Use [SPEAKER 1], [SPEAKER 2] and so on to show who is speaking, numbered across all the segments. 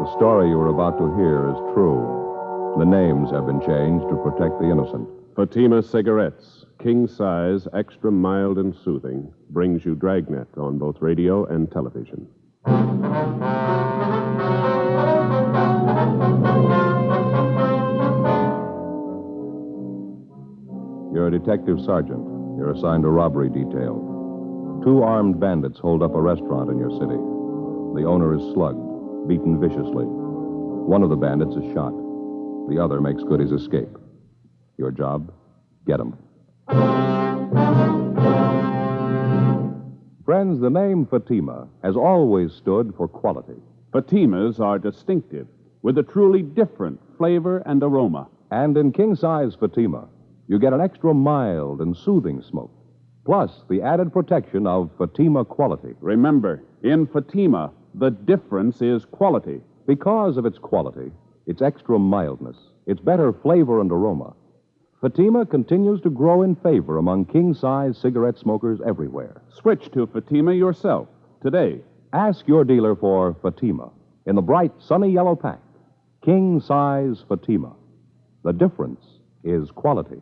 [SPEAKER 1] The story you are about to hear is true. The names have been changed to protect the innocent.
[SPEAKER 2] Fatima Cigarettes, king size, extra mild and soothing, brings you Dragnet on both radio and television.
[SPEAKER 1] You're a detective sergeant. You're assigned a robbery detail. 2 armed bandits hold up a restaurant in your city. The owner is slugged, beaten viciously. One of the bandits is shot. The other makes good his escape. Your job? Get him. Friends, the name Fatima has always stood for quality.
[SPEAKER 2] Fatimas are distinctive, with a truly different flavor and aroma.
[SPEAKER 1] And in king-size Fatima, you get an extra mild and soothing smoke, plus the added protection of Fatima quality.
[SPEAKER 2] Remember, in Fatima, the difference is quality.
[SPEAKER 1] Because of its quality, its extra mildness, its better flavor and aroma, Fatima continues to grow in favor among king-size cigarette smokers everywhere.
[SPEAKER 2] Switch to Fatima yourself today.
[SPEAKER 1] Ask your dealer for Fatima in the bright, sunny yellow pack. King-size Fatima. The difference is quality.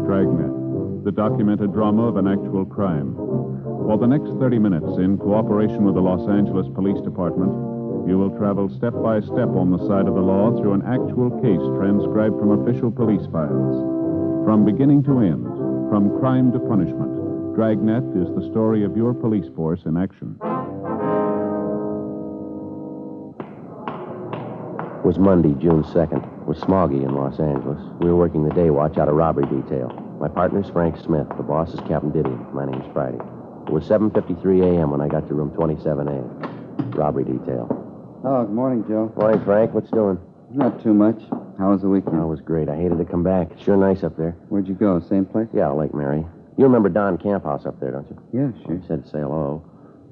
[SPEAKER 2] Dragnet, the documented drama of an actual crime. For the next 30 minutes, in cooperation with the Los Angeles Police Department, you will travel step by step on the side of the law through an actual case transcribed from official police files. From beginning to end, from crime to punishment, Dragnet is the story of your police force in action.
[SPEAKER 3] It was Monday, June 2nd. It was smoggy in Los Angeles. We were working the day watch out of robbery detail. My partner's Frank Smith. The boss is Captain Didion. My name's Friday. It was 7:53 a.m. when I got to room 27A. Robbery detail.
[SPEAKER 4] Oh, good morning, Joe.
[SPEAKER 3] Morning, Frank. What's doing?
[SPEAKER 4] Not too much. How was the weekend?
[SPEAKER 3] Oh, it was great. I hated to come back. It's sure nice up there.
[SPEAKER 4] Where'd you go? Same place?
[SPEAKER 3] Yeah, Lake Mary. You remember Don Camp House up there, don't you?
[SPEAKER 4] Yeah, sure.
[SPEAKER 3] He said to say hello.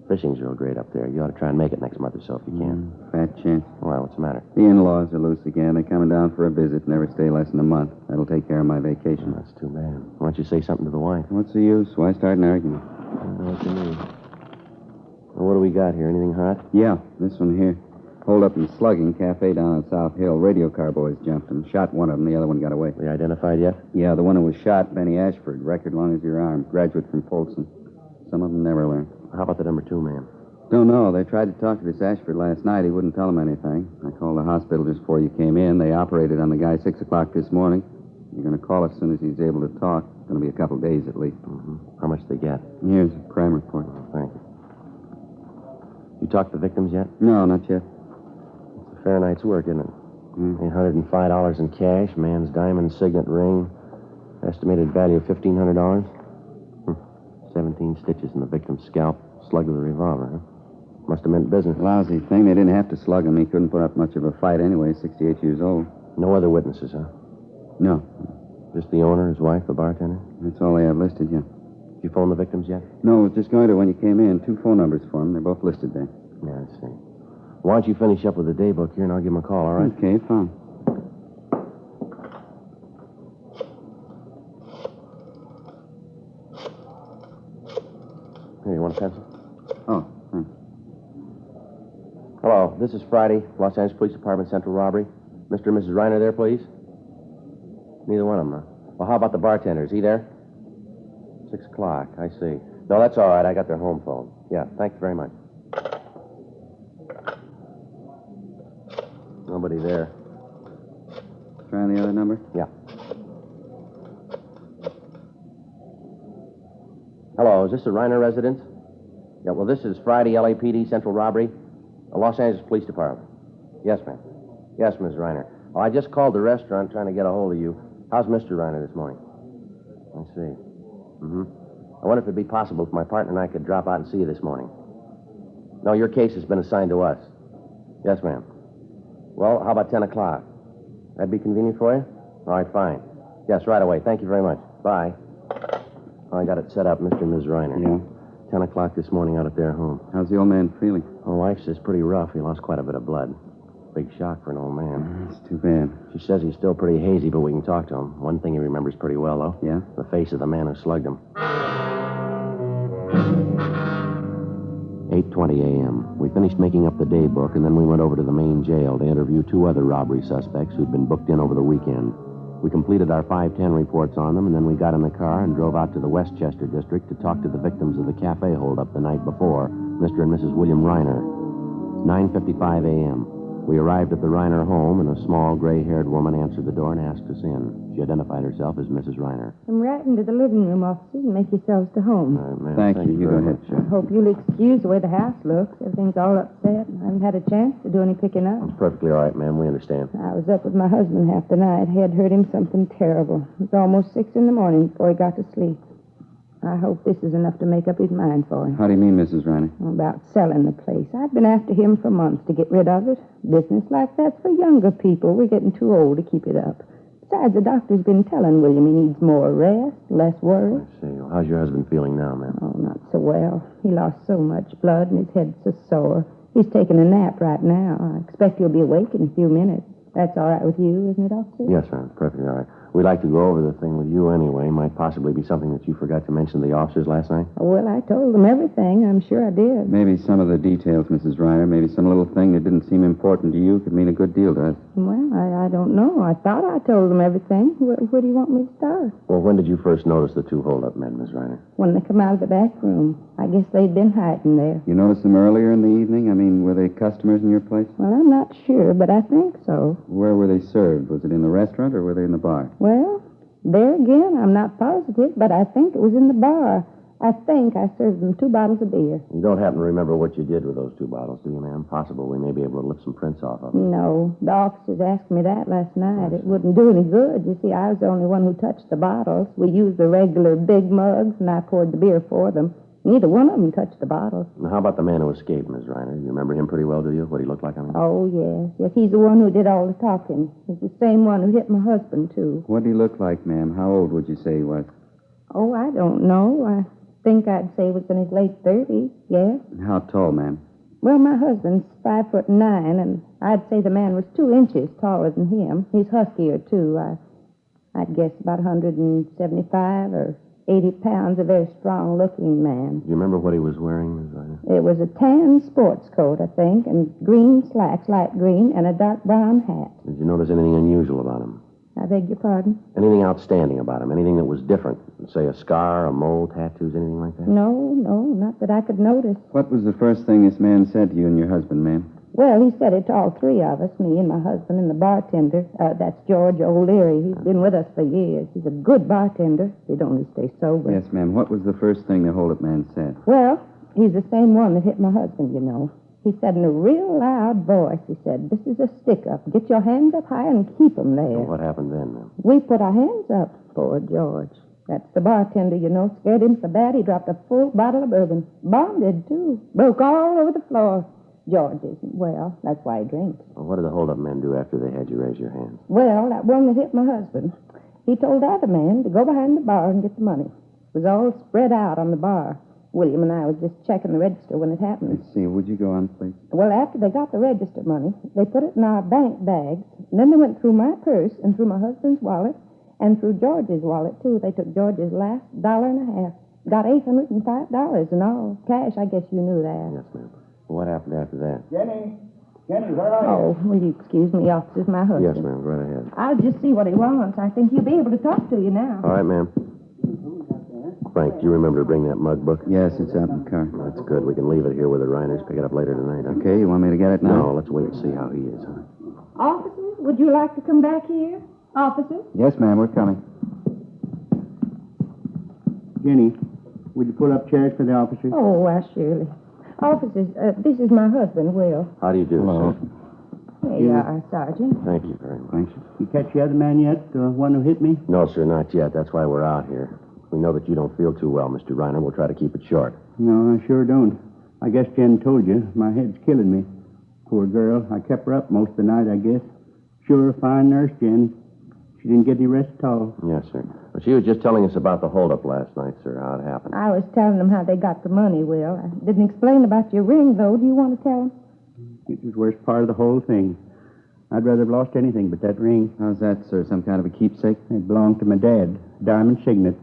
[SPEAKER 3] Fishing's real great up there. You ought to try and make it next month or so if you can.
[SPEAKER 4] Fat chance.
[SPEAKER 3] Well, what's the matter?
[SPEAKER 4] The in-laws are loose again. They're coming down for a visit. Never stay less than a month. That'll take care of my vacation.
[SPEAKER 3] That's too bad. Why don't you say something to the wife?
[SPEAKER 4] What's the use? Why start an argument?
[SPEAKER 3] I don't know what you mean. Well, what do we got here? Anything hot?
[SPEAKER 4] Yeah, this one here. Hold up and slugging. Cafe down on South Hill. Radio car boys jumped him. Shot one of them. The other one got away.
[SPEAKER 3] We identified yet?
[SPEAKER 4] Yeah, the one who was shot, Benny Ashford. Record long as your arm. Graduate from Folsom. Some of them never learn.
[SPEAKER 3] How about the number 2 man?
[SPEAKER 4] Don't know. They tried to talk to this Ashford last night. He wouldn't tell them anything. I called the hospital just before you came in. They operated on the guy 6 o'clock this morning. You're going to call as soon as he's able to talk. It's going to be a couple days at least.
[SPEAKER 3] Mm-hmm. How much they get?
[SPEAKER 4] Here's a crime report.
[SPEAKER 3] Thank you. You talked to the victims yet?
[SPEAKER 4] No, not yet.
[SPEAKER 3] It's a fair night's work, isn't it? $805 in cash, man's diamond signet ring, estimated value of $1,500. 17 stitches in the victim's scalp, slugged with a revolver, huh? Must have meant business.
[SPEAKER 4] Lousy thing. They didn't have to slug him. He couldn't put up much of a fight anyway, 68 years old.
[SPEAKER 3] No other witnesses, huh?
[SPEAKER 4] No.
[SPEAKER 3] Just the owner, his wife, the bartender?
[SPEAKER 4] That's all they have listed, yeah.
[SPEAKER 3] Did you phone the victims yet?
[SPEAKER 4] No, I was just going to when you came in. 2 phone numbers for them. They're both listed there.
[SPEAKER 3] Yeah, I see. Why don't you finish up with the day book here, and I'll give him a call, all right?
[SPEAKER 4] Okay, fine.
[SPEAKER 3] Here, you want a pencil?
[SPEAKER 4] Oh, thanks.
[SPEAKER 3] Hello, this is Friday, Los Angeles Police Department, Central Robbery. Mr. and Mrs. Reiner there, please? Neither one of them, huh? Well, how about the bartender? Is he there? 6 o'clock, I see. No, that's all right. I got their home phone. Yeah, thanks very much. Nobody there.
[SPEAKER 4] Try the other number?
[SPEAKER 3] Yeah. Hello, is this a Reiner residence? Yeah, well, this is Friday, LAPD, Central Robbery, Los Angeles Police Department. Yes, ma'am. Yes, Ms. Reiner. Oh, I just called the restaurant trying to get a hold of you. How's Mr. Reiner this morning? I see. Mm-hmm. I wonder if it'd be possible if my partner and I could drop out and see you this morning. No, your case has been assigned to us. Yes, ma'am. Well, how about 10 o'clock? That'd be convenient for you? All right, fine. Yes, right away. Thank you very much. Bye. I got it set up, Mr. and Ms. Reiner.
[SPEAKER 4] Yeah.
[SPEAKER 3] 10 o'clock this morning out at their home.
[SPEAKER 4] How's the old man feeling?
[SPEAKER 3] My wife says pretty rough. He lost quite a bit of blood. Big shock for an old man.
[SPEAKER 4] That's too bad.
[SPEAKER 3] She says he's still pretty hazy, but we can talk to him. One thing he remembers pretty well, though.
[SPEAKER 4] Yeah?
[SPEAKER 3] The face of the man who slugged him. 8:20 a.m. We finished making up the day book, and then we went over to the main jail to interview 2 other robbery suspects who'd been booked in over the weekend. We completed our 5:10 reports on them, and then we got in the car and drove out to the Westchester district to talk to the victims of the cafe holdup the night before, Mr. and Mrs. William Reiner. 9:55 a.m. We arrived at the Reiner home, and a small, gray-haired woman answered the door and asked us in. She identified herself as Mrs. Reiner.
[SPEAKER 5] Come right into the living room, officers, and make yourselves to home.
[SPEAKER 3] All right, ma'am.
[SPEAKER 4] Thank you. You go ahead,
[SPEAKER 5] I hope you'll excuse the way the house looks. Everything's all upset. I haven't had a chance to do any picking up.
[SPEAKER 3] It's perfectly all right, ma'am. We understand.
[SPEAKER 5] I was up with my husband half the night. Head hurt him something terrible. It was almost 6 in the morning before he got to sleep. I hope this is enough to make up his mind for him.
[SPEAKER 4] How do you mean, Mrs. Reiner?
[SPEAKER 5] About selling the place. I've been after him for months to get rid of it. Business like that's for younger people. We're getting too old to keep it up. Besides, the doctor's been telling William he needs more rest, less worry.
[SPEAKER 3] I see. Well, how's your husband feeling now, ma'am?
[SPEAKER 5] Oh, not so well. He lost so much blood and his head's so sore. He's taking a nap right now. I expect he'll be awake in a few minutes. That's all right with you, isn't it, officer?
[SPEAKER 3] Yes, ma'am. Perfectly all right. We'd like to go over the thing with you anyway. Might possibly be something that you forgot to mention to the officers last night.
[SPEAKER 5] Well, I told them everything. I'm sure I did.
[SPEAKER 4] Maybe some of the details, Mrs. Reiner. Maybe some little thing that didn't seem important to you could mean a good deal to us.
[SPEAKER 5] Well, I don't know. I thought I told them everything. Where do you want me to start?
[SPEAKER 3] Well, when did you first notice the 2 hold-up men, Miss Reiner?
[SPEAKER 5] When they come out of the back room. I guess they'd been hiding there.
[SPEAKER 4] You noticed them earlier in the evening? I mean, were they customers in your place?
[SPEAKER 5] Well, I'm not sure, but I think so.
[SPEAKER 4] Where were they served? Was it in the restaurant or were they in the bar?
[SPEAKER 5] Well, there again, I'm not positive, but I think it was in the bar. I think I served them 2 bottles of beer.
[SPEAKER 3] You don't happen to remember what you did with those 2 bottles, do you, ma'am? Possible we may be able to lift some prints off of them.
[SPEAKER 5] No, the officers asked me that last night. It wouldn't do any good. You see, I was the only one who touched the bottles. We used the regular big mugs, and I poured the beer for them. Neither one of them touched the bottles.
[SPEAKER 3] Now, how about the man who escaped, Miss Reiner? You remember him pretty well, do you? What he looked like, I mean?
[SPEAKER 5] Oh, yes. Yes, he's the one who did all the talking. He's the same one who hit my husband, too.
[SPEAKER 4] What did he look like, ma'am? How old would you say he was?
[SPEAKER 5] Oh, I don't know. I think I'd say he was in his late 30s, yes.
[SPEAKER 4] How tall, ma'am?
[SPEAKER 5] Well, my husband's 5'9", and I'd say the man was 2 inches taller than him. He's huskier, too. I'd guess about 175 or 80 pounds, a very strong-looking man.
[SPEAKER 3] Do you remember what he was wearing, Miss Reiner?
[SPEAKER 5] It was a tan sports coat, I think, and green slacks, light green, and a dark brown hat.
[SPEAKER 3] Did you notice anything unusual about him?
[SPEAKER 5] I beg your pardon?
[SPEAKER 3] Anything outstanding about him? Anything that was different? Say a scar, a mole, tattoos, anything like that?
[SPEAKER 5] No, not that I could notice.
[SPEAKER 4] What was the first thing this man said to you and your husband, ma'am?
[SPEAKER 5] Well, he said it to all 3 of us, me and my husband and the bartender. That's George O'Leary. He's been with us for years. He's a good bartender. He'd only stay sober.
[SPEAKER 4] Yes, ma'am. What was the first thing the hold-up man said?
[SPEAKER 5] Well, he's the same one that hit my husband, you know. He said in a real loud voice, he said, "This is a stick-up. Get your hands up high and keep them there."
[SPEAKER 3] Well, what happened then, ma'am?
[SPEAKER 5] We put our hands up for George. That's the bartender, you know. Scared him so bad he dropped a full bottle of bourbon. Bonded, too. Broke all over the floor. George isn't well. That's why he drinks.
[SPEAKER 3] Well, what did the hold-up men do after they had you raise your hands?
[SPEAKER 5] Well, that one that hit my husband, he told the other man to go behind the bar and get the money. It was all spread out on the bar. William and I was just checking the register when it happened.
[SPEAKER 4] Let's see. Would you go on, please?
[SPEAKER 5] Well, after they got the register money, they put it in our bank bags, and then they went through my purse and through my husband's wallet and through George's wallet, too. They took George's last $1.50. Got $805 in all. Cash, I guess you knew that.
[SPEAKER 3] Yes, ma'am. What happened after that?
[SPEAKER 6] Jenny, where are you?
[SPEAKER 5] Oh, will you excuse me, officers, my husband?
[SPEAKER 3] Yes, ma'am. Go right ahead.
[SPEAKER 5] I'll just see what he wants. I think he'll be able to talk to you now.
[SPEAKER 3] All right, ma'am. Frank, do you remember to bring that mug book?
[SPEAKER 4] Yes, it's out in the car.
[SPEAKER 3] That's good. We can leave it here with the Reiners. Pick it up later tonight, huh?
[SPEAKER 4] Okay, you want me to get it now?
[SPEAKER 3] No, let's wait and see how he is, huh?
[SPEAKER 5] Officers, would you like to come back here? Officers?
[SPEAKER 4] Yes, ma'am, we're coming.
[SPEAKER 6] Jenny, would you pull up chairs for the officers?
[SPEAKER 5] Oh, why, surely. Officers, this is my husband, Will.
[SPEAKER 3] How do you do,
[SPEAKER 4] Hello.
[SPEAKER 3] sir?
[SPEAKER 5] Here you are, Sergeant.
[SPEAKER 3] Thank you very much.
[SPEAKER 4] Thanks.
[SPEAKER 6] You catch the other man yet, the one who hit me?
[SPEAKER 3] No, sir, not yet. That's why we're out here. We know that you don't feel too well, Mr. Reiner. We'll try to keep it short.
[SPEAKER 6] No, I sure don't. I guess Jen told you. My head's killing me. Poor girl. I kept her up most of the night, I guess. Sure, fine nurse, Jen. She didn't get any rest at all.
[SPEAKER 3] Yes, sir. Well, she was just telling us about the holdup last night, sir, how it happened.
[SPEAKER 5] I was telling them how they got the money, Will. I didn't explain about your ring, though. Do you want to tell them?
[SPEAKER 6] It was the worst part of the whole thing. I'd rather have lost anything but that ring.
[SPEAKER 4] How's that, sir? Some kind of a keepsake?
[SPEAKER 6] It belonged to my dad. Diamond Signet.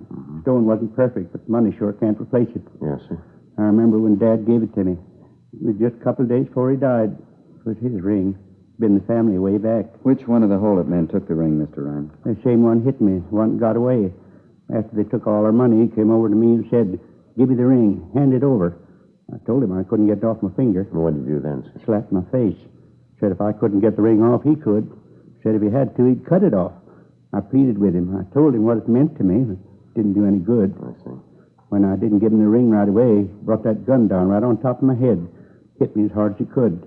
[SPEAKER 6] Stone wasn't perfect, but money sure can't replace it.
[SPEAKER 3] Yes, sir.
[SPEAKER 6] I remember when Dad gave it to me. It was just a couple of days before he died. It was his ring. Been the family way back.
[SPEAKER 4] Which one of the holdup men took the ring, Mr. Ryan?
[SPEAKER 6] The same one hit me. One got away. After they took all our money, he came over to me and said, "Give me the ring. Hand it over." I told him I couldn't get it off my finger.
[SPEAKER 3] What did you do then, sir?
[SPEAKER 6] Slapped my face. Said if I couldn't get the ring off, he could. Said if he had to, he'd cut it off. I pleaded with him. I told him what it meant to me, but it didn't do any good.
[SPEAKER 3] I see.
[SPEAKER 6] When I didn't give him the ring right away, he brought that gun down right on top of my head. Hit me as hard as he could.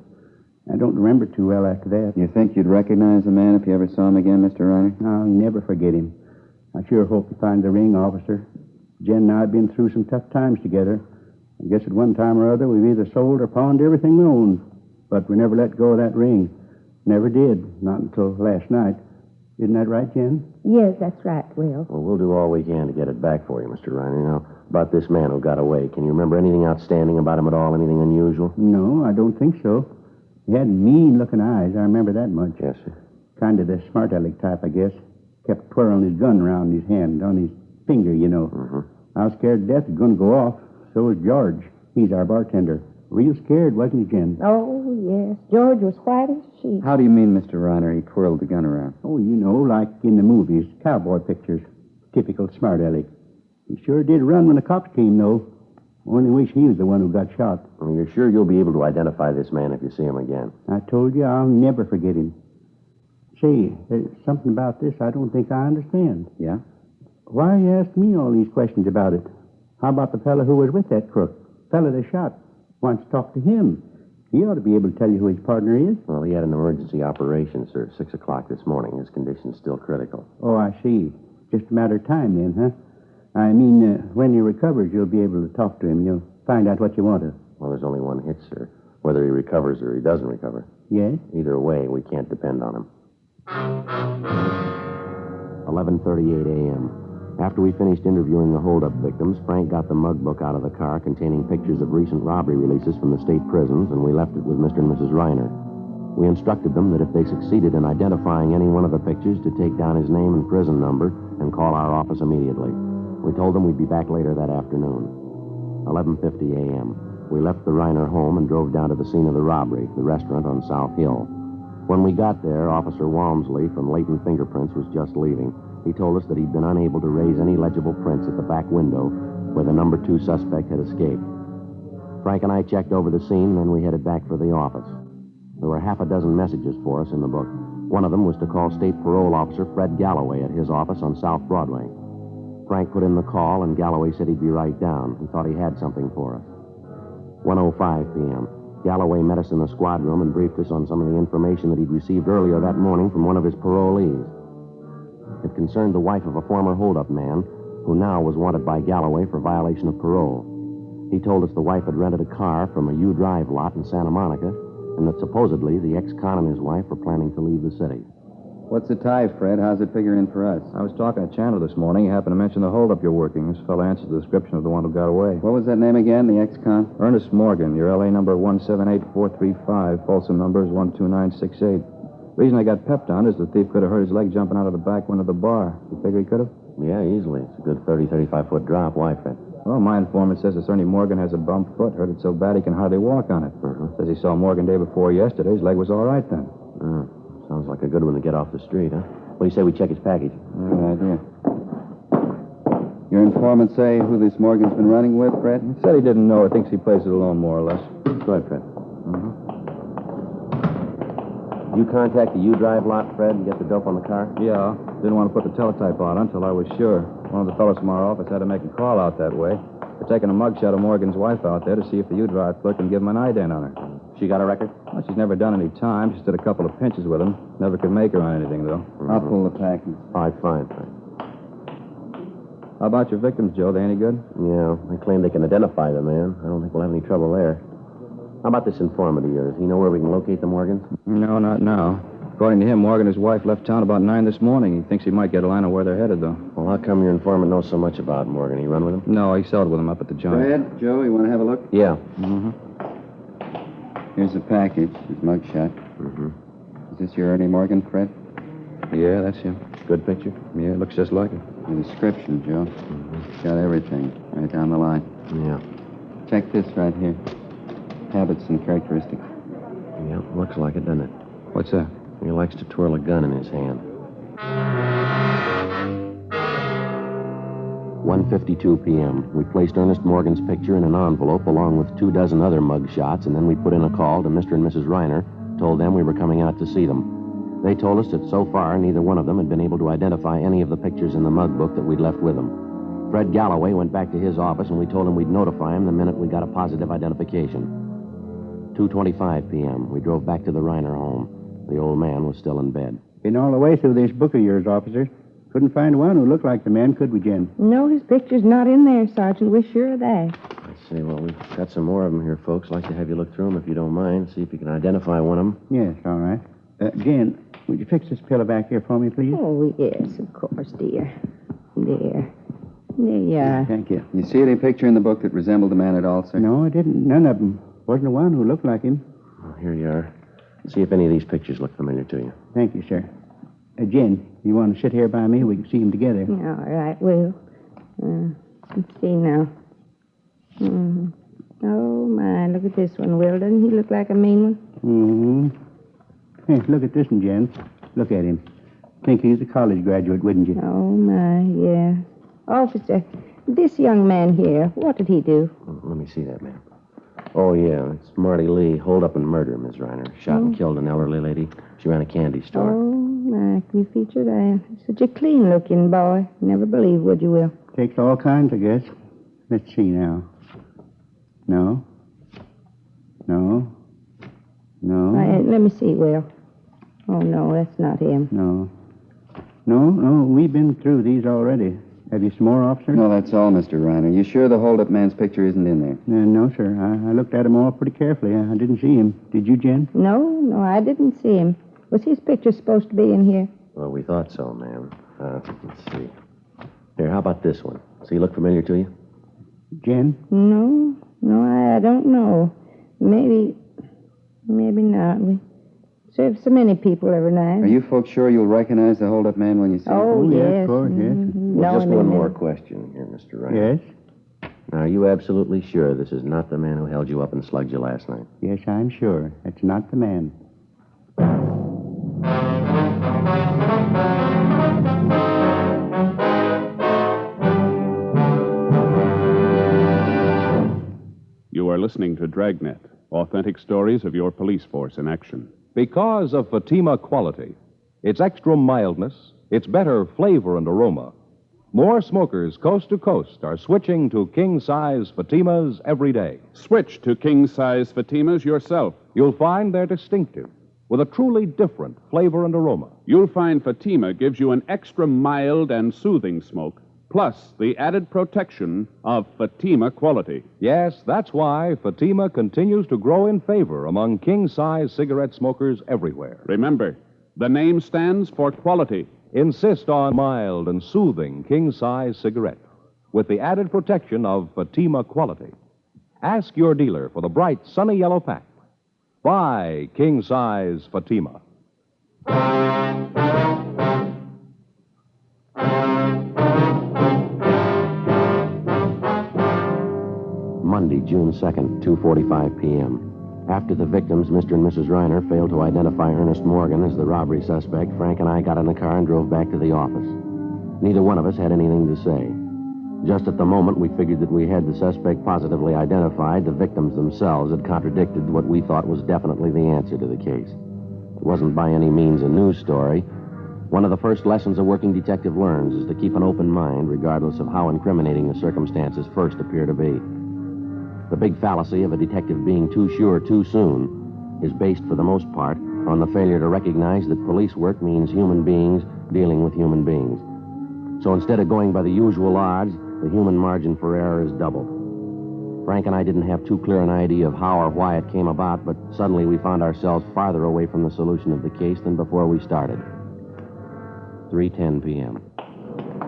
[SPEAKER 6] I don't remember too well after that.
[SPEAKER 4] You think you'd recognize the man if you ever saw him again, Mr. Reiner?
[SPEAKER 6] I'll never forget him. I sure hope you find the ring, officer. Jen and I have been through some tough times together. I guess at one time or other we've either sold or pawned everything we owned. But we never let go of that ring. Never did. Not until last night. Isn't that right, Jen?
[SPEAKER 5] Yes, that's right, Will.
[SPEAKER 3] Well, we'll do all we can to get it back for you, Mr. Reiner. Now, about this man who got away, can you remember anything outstanding about him at all? Anything unusual?
[SPEAKER 6] No, I don't think so. He had mean-looking eyes. I remember that much.
[SPEAKER 3] Yes, sir.
[SPEAKER 6] Kind of the smart-aleck type, I guess. Kept twirling his gun around his hand, on his finger, you know.
[SPEAKER 3] Mm-hmm.
[SPEAKER 6] I was scared to death it was going to go off. So was George. He's our bartender. Real scared, wasn't he, Jen?
[SPEAKER 5] Oh, yes. George was white as a sheet.
[SPEAKER 4] How do you mean, Mr. Reiner, he twirled the gun around?
[SPEAKER 6] Oh, you know, like in the movies, cowboy pictures. Typical smart-aleck. He sure did run when the cops came, though. Only wish he was the one who got shot.
[SPEAKER 3] Well, you're sure you'll be able to identify this man if you see him again?
[SPEAKER 6] I told you I'll never forget him. Say, there's something about this I don't think I understand.
[SPEAKER 4] Yeah?
[SPEAKER 6] Why you ask me all these questions about it? How about the fellow who was with that crook? Fellow they shot. Why don't you talk to him? He ought to be able to tell you who his partner is.
[SPEAKER 3] Well, he had an emergency operation, sir, 6 o'clock this morning. His condition's still critical.
[SPEAKER 6] Oh, I see. Just a matter of time then, huh? I mean, when he recovers, you'll be able to talk to him. You'll find out what you want to.
[SPEAKER 3] Well, there's only one hit, sir. Whether he recovers or he doesn't recover.
[SPEAKER 6] Yes?
[SPEAKER 3] Either way, we can't depend on him. 11:38 a.m. After we finished interviewing the holdup victims, Frank got the mug book out of the car containing pictures of recent robbery releases from the state prisons, and we left it with Mr. and Mrs. Reiner. We instructed them that if they succeeded in identifying any one of the pictures, to take down his name and prison number and call our office immediately. We told them we'd be back later that afternoon. 11:50 a.m. We left the Reiner home and drove down to the scene of the robbery, the restaurant on South Hill. When we got there, Officer Walmsley from Leighton Fingerprints was just leaving. He told us that he'd been unable to raise any legible prints at the back window where the number 2 suspect had escaped. Frank and I checked over the scene, and then we headed back for the office. There were half a dozen messages for us in the book. One of them was to call State Parole Officer Fred Galloway at his office on South Broadway. Frank put in the call, and Galloway said he'd be right down. He thought he had something for us. 1:05 p.m. Galloway met us in the squad room and briefed us on some of the information that he'd received earlier that morning from one of his parolees. It concerned the wife of a former holdup man who now was wanted by Galloway for violation of parole. He told us the wife had rented a car from a U-Drive lot in Santa Monica and that supposedly the ex-con and his wife were planning to leave the city.
[SPEAKER 4] What's the tie, Fred? How's it figure in for us?
[SPEAKER 7] I was talking to Chandler this morning. He happened to mention the holdup you're working. This fellow answered the description of the one who got away.
[SPEAKER 4] What was that name again, the ex-con?
[SPEAKER 7] Ernest Morgan. Your L.A. number 178435. Folsom number is 12968. Reason I got pepped on is the thief could have hurt his leg jumping out of the back window of the bar. You figure he could have?
[SPEAKER 3] Yeah, easily. It's a good 35-foot drop. Why, Fred?
[SPEAKER 7] Well, my informant says this Ernie Morgan has a bum foot. Hurt it so bad he can hardly walk on it. Says he saw Morgan day before yesterday. His leg was all right then.
[SPEAKER 3] Sounds like a good one to get off the street, huh? What do you say we check his package?
[SPEAKER 4] Good idea. Your informant say who this Morgan's been running with, Fred?
[SPEAKER 7] He said he didn't know. He thinks he plays it alone, more or less.
[SPEAKER 3] Go ahead, Fred. You contact the U-Drive lot, Fred, and get the dope on the car?
[SPEAKER 7] Yeah. Didn't want to put the teletype on until I was sure. One of the fellows from our office had to make a call out that way. They're taking a mugshot of Morgan's wife out there to see if the U-Drive clerk can give him an ident on her.
[SPEAKER 3] She got a record?
[SPEAKER 7] Well, she's never done any time. She did a couple of pinches with him. Never could make her on anything, though.
[SPEAKER 4] I'll pull the package.
[SPEAKER 3] All right, fine, Fred.
[SPEAKER 7] How about your victims, Joe? They any good?
[SPEAKER 3] Yeah, they claim they can identify the man. I don't think we'll have any trouble there. How about this informant of yours? You know where we can locate the Morgans?
[SPEAKER 7] No, not now. According to him, Morgan and his wife left town about 9 this morning. He thinks he might get a line of where they're headed, though.
[SPEAKER 3] Well, how come your informant knows so much about Morgan? You run with him?
[SPEAKER 7] No, he sold with him up at the joint.
[SPEAKER 4] Fred, Joe, you want to have a look?
[SPEAKER 3] Yeah.
[SPEAKER 4] Here's the package, his mugshot. Is this your Ernie Morgan, Fred?
[SPEAKER 7] Yeah, that's him.
[SPEAKER 3] Good picture?
[SPEAKER 7] Yeah, it looks just like him.
[SPEAKER 4] The description, Joe. Got everything right down the line.
[SPEAKER 3] Yeah.
[SPEAKER 4] Check this right here. habits and characteristics.
[SPEAKER 3] Yeah, looks like it, doesn't it?
[SPEAKER 4] What's that?
[SPEAKER 3] He likes to twirl a gun in his hand. 1:52 p.m. We placed Ernest Morgan's picture in an envelope along with 24 other mug shots, and then we put in a call to Mr. and Mrs. Reiner, told them we were coming out to see them. They told us that so far neither one of them had been able to identify any of the pictures in the mug book that we'd left with them. Fred Galloway went back to his office, and we told him we'd notify him the minute we got a positive identification. 2:25 p.m. We drove back to the Reiner home. The old man was still in bed.
[SPEAKER 6] Been all the way through this book of yours, officer. Couldn't find one who looked like the man, could we, Jen?
[SPEAKER 5] No, his picture's not in there, Sergeant. We're sure of that.
[SPEAKER 3] I see. Well, we've got some more of them here, folks. I'd like to have you look through them if you don't mind. See if you can identify one of them.
[SPEAKER 6] Yes, all right. Jen, would you fix this pillow back here for me, please?
[SPEAKER 5] Oh, yes, of course, dear. There. There you are.
[SPEAKER 4] Thank you. You see any picture in the book that resembled the man at all, sir?
[SPEAKER 6] No, I didn't. None of them. Wasn't one who looked like him.
[SPEAKER 3] Well, here you are. See if any of these pictures look familiar to you.
[SPEAKER 6] Thank you, sir. Jen, you want to sit here by me? We can see them together.
[SPEAKER 5] Yeah, all right, Will. Let's see now. Oh, my, look at this one, Will. Doesn't he look like a mean one?
[SPEAKER 6] Hey, look at this one, Jen. Look at him. Think he's a college graduate, wouldn't you?
[SPEAKER 5] Oh, my, yeah. Officer, this young man here, what did he do?
[SPEAKER 3] Let me see that, ma'am. Oh, yeah, it's Marty Lee, hold up and murder, Miss Reiner. Shot and killed an elderly lady. She ran a candy store.
[SPEAKER 5] Oh, my, can you feature that? Such a clean-looking boy. Never believe, would you, Will?
[SPEAKER 6] Takes all kinds, I guess. Let's see now. No.
[SPEAKER 5] Let me see, Will. Oh, no, that's not him.
[SPEAKER 6] No, we've been through these already. Have you some more, officer?
[SPEAKER 4] No, that's all, Mr. Reiner. You sure the hold-up man's picture isn't in there?
[SPEAKER 6] No, sir. I looked at them all pretty carefully. I didn't see him. Did you, Jen?
[SPEAKER 5] No, I didn't see him. Was his picture supposed to be in here?
[SPEAKER 3] Well, we thought so, ma'am. Let's see. Here, how about this one? Does he look familiar to you?
[SPEAKER 6] Jen?
[SPEAKER 5] No, I don't know. Maybe not. We serve so many people every night.
[SPEAKER 4] Are you folks sure you'll recognize the hold-up man when you see him?
[SPEAKER 5] Oh, yes.
[SPEAKER 6] Of course, yes.
[SPEAKER 3] Well, just one more question here, Mr. Reiner.
[SPEAKER 6] Yes?
[SPEAKER 3] Now, are you absolutely sure this is not the man who held you up and slugged you last night?
[SPEAKER 6] Yes, I'm sure. That's not the man.
[SPEAKER 2] You are listening to Dragnet, authentic stories of your police force in action.
[SPEAKER 1] Because of Fatima quality, its extra mildness, its better flavor and aroma, more smokers coast to coast are switching to king-size Fatimas every day.
[SPEAKER 2] Switch to king-size Fatimas yourself.
[SPEAKER 1] You'll find they're distinctive, with a truly different flavor and aroma.
[SPEAKER 2] You'll find Fatima gives you an extra mild and soothing smoke, plus the added protection of Fatima quality.
[SPEAKER 1] Yes, that's why Fatima continues to grow in favor among king-size cigarette smokers everywhere.
[SPEAKER 2] Remember, the name stands for quality.
[SPEAKER 1] Insist on mild and soothing king-size cigarette with the added protection of Fatima quality. Ask your dealer for the bright, sunny yellow pack. Buy king-size Fatima.
[SPEAKER 3] Monday, June 2nd, 2:45 p.m. After the victims, Mr. and Mrs. Reiner, failed to identify Ernest Morgan as the robbery suspect, Frank and I got in the car and drove back to the office. Neither one of us had anything to say. Just at the moment we figured that we had the suspect positively identified, the victims themselves had contradicted what we thought was definitely the answer to the case. It wasn't by any means a news story. One of the first lessons a working detective learns is to keep an open mind, regardless of how incriminating the circumstances first appear to be. The big fallacy of a detective being too sure too soon is based, for the most part, on the failure to recognize that police work means human beings dealing with human beings. So instead of going by the usual odds, the human margin for error is doubled. Frank and I didn't have too clear an idea of how or why it came about, but suddenly we found ourselves farther away from the solution of the case than before we started. 3:10 p.m.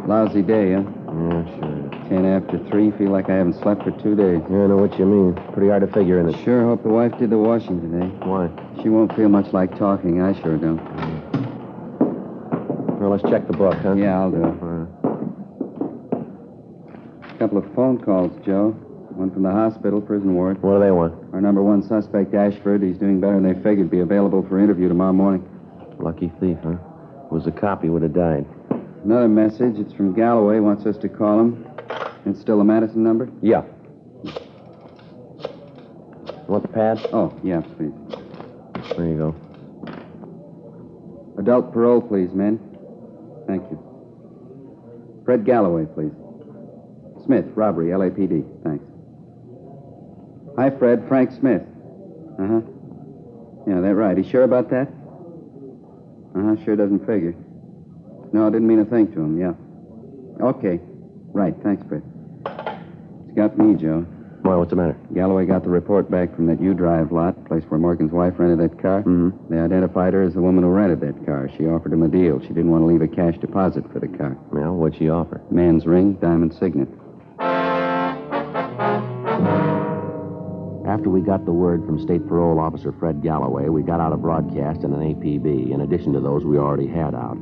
[SPEAKER 4] Lousy day, huh?
[SPEAKER 3] Yeah, sure.
[SPEAKER 4] 10 after 3. Feel like I haven't slept for 2 days.
[SPEAKER 3] Yeah, I know what you mean. Pretty hard to figure, isn't it?
[SPEAKER 4] Sure hope the wife did the washing today.
[SPEAKER 3] Why?
[SPEAKER 4] She won't feel much like talking. I sure don't.
[SPEAKER 3] Well, let's check the book, huh?
[SPEAKER 4] Yeah, I'll do it. A couple of phone calls, Joe. One from the hospital, prison ward.
[SPEAKER 3] What do they want?
[SPEAKER 4] Our number one suspect, Ashford, he's doing better than they figured. Be available for interview tomorrow morning.
[SPEAKER 3] Lucky thief, huh? Was a cop, he would have died.
[SPEAKER 4] Another message. It's from Galloway. Wants us to call him. It's still the Madison number?
[SPEAKER 3] Yeah. Want the pad?
[SPEAKER 4] Oh, yeah, please.
[SPEAKER 3] There you go.
[SPEAKER 4] Adult parole, please, men. Thank you. Fred Galloway, please. Smith, robbery, LAPD. Thanks. Hi, Fred. Frank Smith. Uh-huh. Yeah, that's right. He's sure about that? Uh-huh, sure doesn't figure. No, I didn't mean a thing to him, yeah. Okay. Right, thanks, Fred. It's got me, Joe.
[SPEAKER 3] Why, what's the matter?
[SPEAKER 4] Galloway got the report back from that U-Drive lot, place where Morgan's wife rented that car.
[SPEAKER 3] Mm-hmm.
[SPEAKER 4] They identified her as the woman who rented that car. She offered him a deal. She didn't want to leave a cash deposit for the car.
[SPEAKER 3] Well, what'd she offer?
[SPEAKER 4] Man's ring, diamond signet.
[SPEAKER 3] After we got the word from State Parole Officer Fred Galloway, we got out a broadcast and an APB, in addition to those we already had out.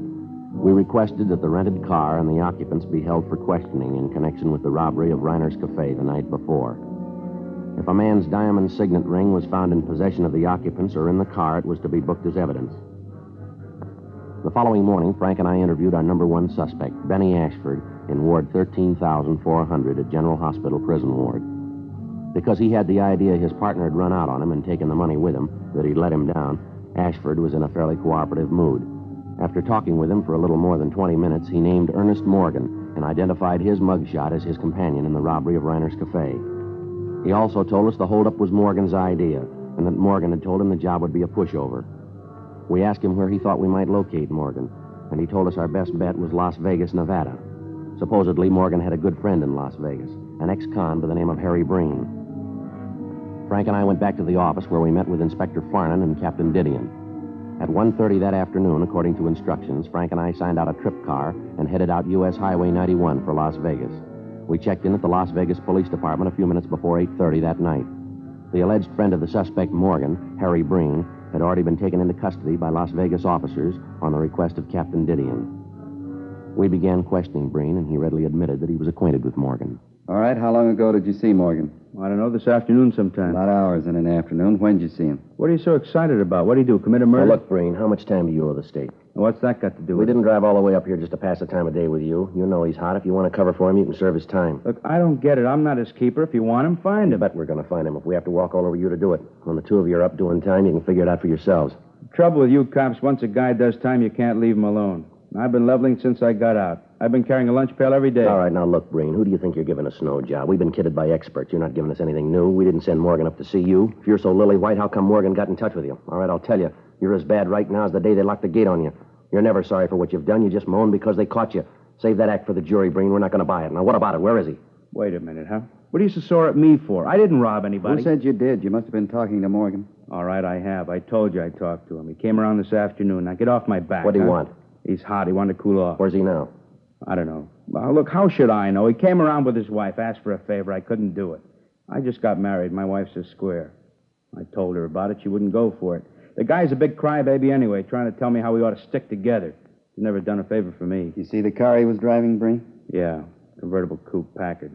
[SPEAKER 3] We requested that the rented car and the occupants be held for questioning in connection with the robbery of Reiner's Cafe the night before. If a man's diamond signet ring was found in possession of the occupants or in the car, it was to be booked as evidence. The following morning, Frank and I interviewed our number one suspect, Benny Ashford, in Ward 13,400 at General Hospital Prison Ward. Because he had the idea his partner had run out on him and taken the money with him, that he'd let him down, Ashford was in a fairly cooperative mood. After talking with him for a little more than 20 minutes, he named Ernest Morgan and identified his mugshot as his companion in the robbery of Reiner's Cafe. He also told us the holdup was Morgan's idea and that Morgan had told him the job would be a pushover. We asked him where he thought we might locate Morgan, and he told us our best bet was Las Vegas, Nevada. Supposedly, Morgan had a good friend in Las Vegas, an ex-con by the name of Harry Breen. Frank and I went back to the office where we met with Inspector Farnan and Captain Didion. At 1:30 that afternoon, according to instructions, Frank and I signed out a trip car and headed out U.S. Highway 91 for Las Vegas. We checked in at the Las Vegas Police Department a few minutes before 8:30 that night. The alleged friend of the suspect, Morgan, Harry Breen, had already been taken into custody by Las Vegas officers on the request of Captain Didion. We began questioning Breen, and he readily admitted that he was acquainted with Morgan.
[SPEAKER 4] All right, how long ago did you see Morgan?
[SPEAKER 6] I don't know, this afternoon sometime.
[SPEAKER 4] About hours in an afternoon. When did you see him?
[SPEAKER 6] What are you so excited about? What did he do, commit a murder?
[SPEAKER 3] Now, look, Breen, how much time do you owe the state?
[SPEAKER 6] What's that got to do
[SPEAKER 3] We
[SPEAKER 6] with it?
[SPEAKER 3] didn't drive all the way up here just to pass the time of day with you. You know he's hot. If you want to cover for him, you can serve his time.
[SPEAKER 6] Look, I don't get it. I'm not his keeper. If you want him, find
[SPEAKER 3] I
[SPEAKER 6] him.
[SPEAKER 3] bet we're going to find him if we have to walk all over you to do it. When the two of you are up doing time, you can figure it out for yourselves.
[SPEAKER 6] The trouble with you cops, once a guy does time, you can't leave him alone. I've been leveling since I got out. I've been carrying a lunch pail every day.
[SPEAKER 3] All right, now look, Breen, who do you think you're giving a snow job? We've been kidded by experts. You're not giving us anything new. We didn't send Morgan up to see you. If you're so lily-white, how come Morgan got in touch with you? All right, I'll tell you. You're as bad right now as the day they locked the gate on you. You're never sorry for what you've done. You just moan because they caught you. Save that act for the jury, Breen. We're not going to buy it. Now, what about it? Where is he?
[SPEAKER 6] Wait a minute, huh? What are you so sore at me for? I didn't rob anybody.
[SPEAKER 4] Who said you did? You must have been talking to Morgan.
[SPEAKER 6] All right, I have. I told you I talked to him. He came around this afternoon. Now, get off my back.
[SPEAKER 3] What do you want?
[SPEAKER 6] He's hot. He wanted to cool off.
[SPEAKER 3] Where's he now?
[SPEAKER 6] I don't know. Well, look, how should I know? He came around with his wife, asked for a favor. I couldn't do it. I just got married. My wife's a square. I told her about it. She wouldn't go for it. The guy's a big crybaby anyway, trying to tell me how we ought to stick together. He's never done a favor for me.
[SPEAKER 4] You see the car he was driving, Breen?
[SPEAKER 6] Yeah, convertible coupe, Packard.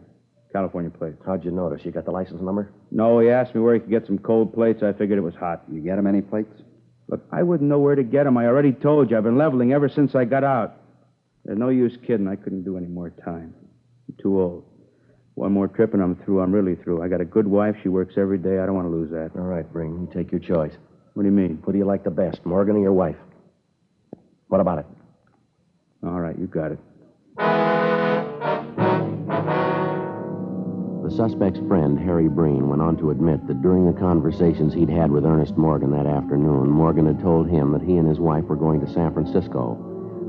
[SPEAKER 6] California plate.
[SPEAKER 3] How'd you notice? You got the license number?
[SPEAKER 6] No, he asked me where he could get some cold plates. I figured it was hot.
[SPEAKER 4] You get him any plates?
[SPEAKER 6] Look, I wouldn't know where to get them. I already told you. I've been leveling ever since I got out. There's no use kidding. I couldn't do any more time. I'm too old. One more trip and I'm through. I'm really through. I got a good wife. She works every day. I don't want to lose that.
[SPEAKER 3] All right, Breen. You take your choice.
[SPEAKER 6] What do you mean?
[SPEAKER 3] Who do you like the best, Morgan or your wife? What about it?
[SPEAKER 6] All right, you got it.
[SPEAKER 3] The suspect's friend, Harry Breen, went on to admit that during the conversations he'd had with Ernest Morgan that afternoon, Morgan had told him that he and his wife were going to San Francisco.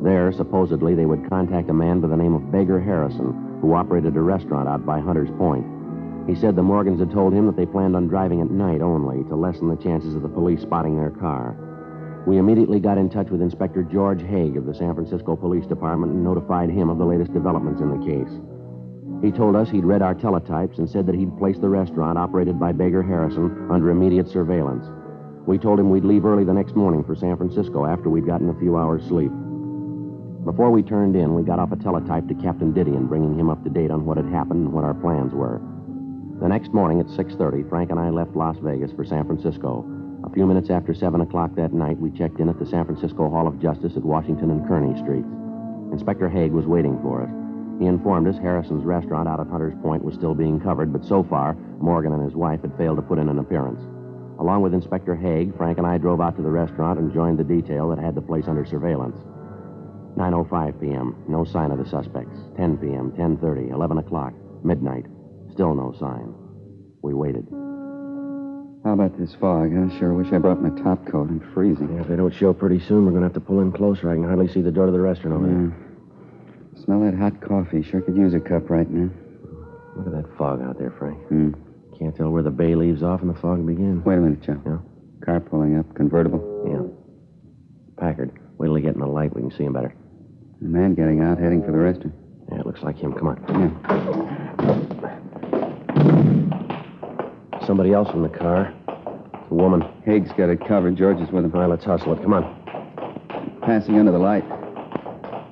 [SPEAKER 3] There, supposedly, they would contact a man by the name of Beggar Harrison, who operated a restaurant out by Hunter's Point. He said the Morgans had told him that they planned on driving at night only to lessen the chances of the police spotting their car. We immediately got in touch with Inspector George Haig of the San Francisco Police Department and notified him of the latest developments in the case. He told us he'd read our teletypes and said that he'd placed the restaurant operated by Beggar Harrison under immediate surveillance. We told him we'd leave early the next morning for San Francisco after we'd gotten a few hours' sleep. Before we turned in, we got off a teletype to Captain Didion, bringing him up to date on what had happened and what our plans were. The next morning at 6:30, Frank and I left Las Vegas for San Francisco. A few minutes after 7 o'clock that night, we checked in at the San Francisco Hall of Justice at Washington and Kearny Streets. Inspector Haig was waiting for us. He informed us Harrison's restaurant out at Hunter's Point was still being covered, but so far, Morgan and his wife had failed to put in an appearance. Along with Inspector Haig, Frank and I drove out to the restaurant and joined the detail that had the place under surveillance. 9:05 p.m., no sign of the suspects. 10 p.m., 10:30, 11 o'clock, midnight, still no sign. We waited.
[SPEAKER 4] How about this fog? I sure wish I brought my top coat. I'm freezing.
[SPEAKER 3] Yeah, if they don't show pretty soon, we're going to have to pull in closer. I can hardly see the door to the restaurant over there.
[SPEAKER 4] Smell that hot coffee. Sure could use a cup right now.
[SPEAKER 3] Look at that fog out there, Frank. Can't tell where the bay leaves off and the fog begins.
[SPEAKER 4] Wait a minute, Joe.
[SPEAKER 3] Yeah?
[SPEAKER 4] Car pulling up. Convertible.
[SPEAKER 3] Yeah. Packard. Wait till they get in the light. We can see him better.
[SPEAKER 4] The man getting out, heading for the restaurant.
[SPEAKER 3] Yeah, it looks like him. Come on.
[SPEAKER 4] Yeah.
[SPEAKER 3] Somebody else in the car. It's a woman.
[SPEAKER 4] Haig's got it covered. George is with him.
[SPEAKER 3] All right, let's hustle it. Come on.
[SPEAKER 4] Passing under the light.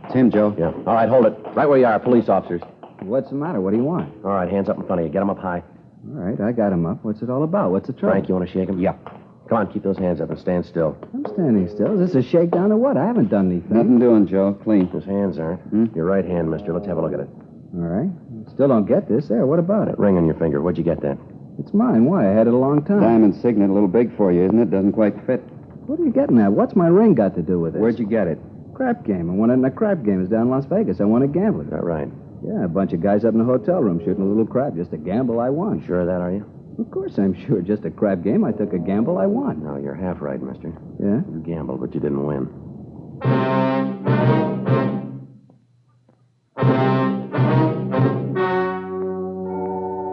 [SPEAKER 4] It's him, Joe.
[SPEAKER 3] Yeah. All right, hold it. Right where you are, police officers.
[SPEAKER 7] What's the matter? What do you want?
[SPEAKER 3] All right, hands up in front of you. Get them up high.
[SPEAKER 7] All right, I got him up. What's it all about? What's the trouble?
[SPEAKER 3] Frank, you want to shake him? Yeah. Come on, keep those hands up and stand still.
[SPEAKER 7] I'm standing still. Is this a shakedown or what? I haven't done anything.
[SPEAKER 4] Nothing doing, Joe. Clean.
[SPEAKER 3] His hands aren't. Your right hand, mister. Let's have a look at it.
[SPEAKER 7] All right. Still don't get this. There, what about it?
[SPEAKER 3] That ring on your finger. Where'd you get that?
[SPEAKER 7] It's mine. Why? I had it a long time.
[SPEAKER 4] Diamond Signet, a little big for you, isn't it? Doesn't quite fit.
[SPEAKER 7] What are you getting at? What's my ring got to do with it?
[SPEAKER 4] Where'd you get it?
[SPEAKER 7] Crap game. I won it in a crap game. It's down in Las Vegas. I won a gambling.
[SPEAKER 3] Is that right?
[SPEAKER 7] Yeah, a bunch of guys up in a hotel room shooting a little crap. Just a gamble I won.
[SPEAKER 3] Sure of that, are you?
[SPEAKER 7] Of course I'm sure. Just a crap game. I took a gamble I won.
[SPEAKER 3] No, you're half right, mister.
[SPEAKER 7] Yeah?
[SPEAKER 3] You gambled, but you didn't win.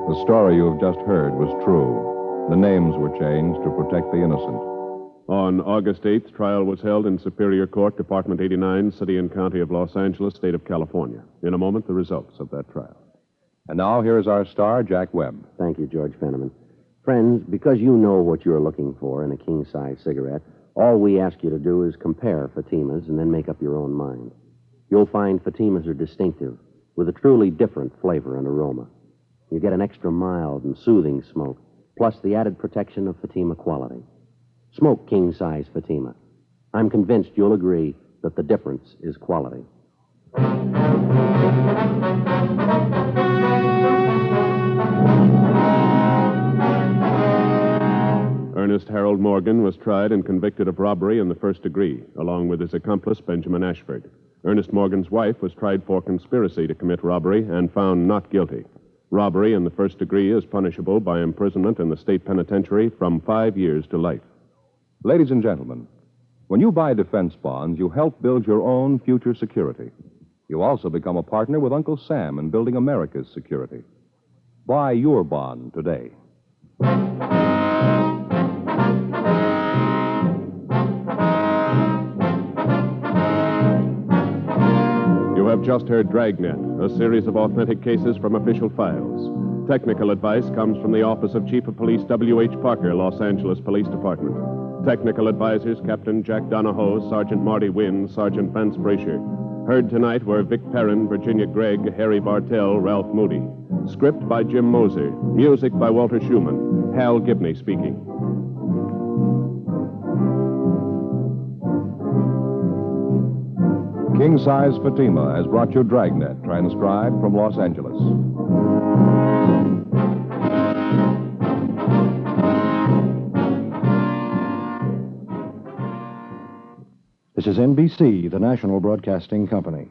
[SPEAKER 1] The story you have just heard was true. The names were changed to protect the innocent.
[SPEAKER 2] On August 8th, trial was held in Superior Court, Department 89, City and County of Los Angeles, State of California. In a moment, the results of that trial.
[SPEAKER 1] And now here is our star, Jack Webb.
[SPEAKER 3] Thank you, George Fenneman. Friends, because you know what you're looking for in a king-size cigarette, all we ask you to do is compare Fatimas and then make up your own mind. You'll find Fatimas are distinctive, with a truly different flavor and aroma. You get an extra mild and soothing smoke, plus the added protection of Fatima quality. Smoke king-size Fatima. I'm convinced you'll agree that the difference is quality.
[SPEAKER 2] Ernest Harold Morgan was tried and convicted of robbery in the first degree, along with his accomplice, Benjamin Ashford. Ernest Morgan's wife was tried for conspiracy to commit robbery and found not guilty. Robbery in the first degree is punishable by imprisonment in the state penitentiary from 5 years to life.
[SPEAKER 1] Ladies and gentlemen, when you buy defense bonds, you help build your own future security. You also become a partner with Uncle Sam in building America's security. Buy your bond today.
[SPEAKER 2] You have just heard Dragnet, a series of authentic cases from official files. Technical advice comes from the Office of Chief of Police W.H. Parker, Los Angeles Police Department. Technical advisors Captain Jack Donahoe, Sergeant Marty Wynn, Sergeant Vance Brasher. Heard tonight were Vic Perrin, Virginia Gregg, Harry Bartell, Ralph Moody. Script by Jim Moser. Music by Walter Schumann. Hal Gibney speaking.
[SPEAKER 1] King Size Fatima has brought you Dragnet, transcribed from Los Angeles.
[SPEAKER 8] This is NBC, the national broadcasting company.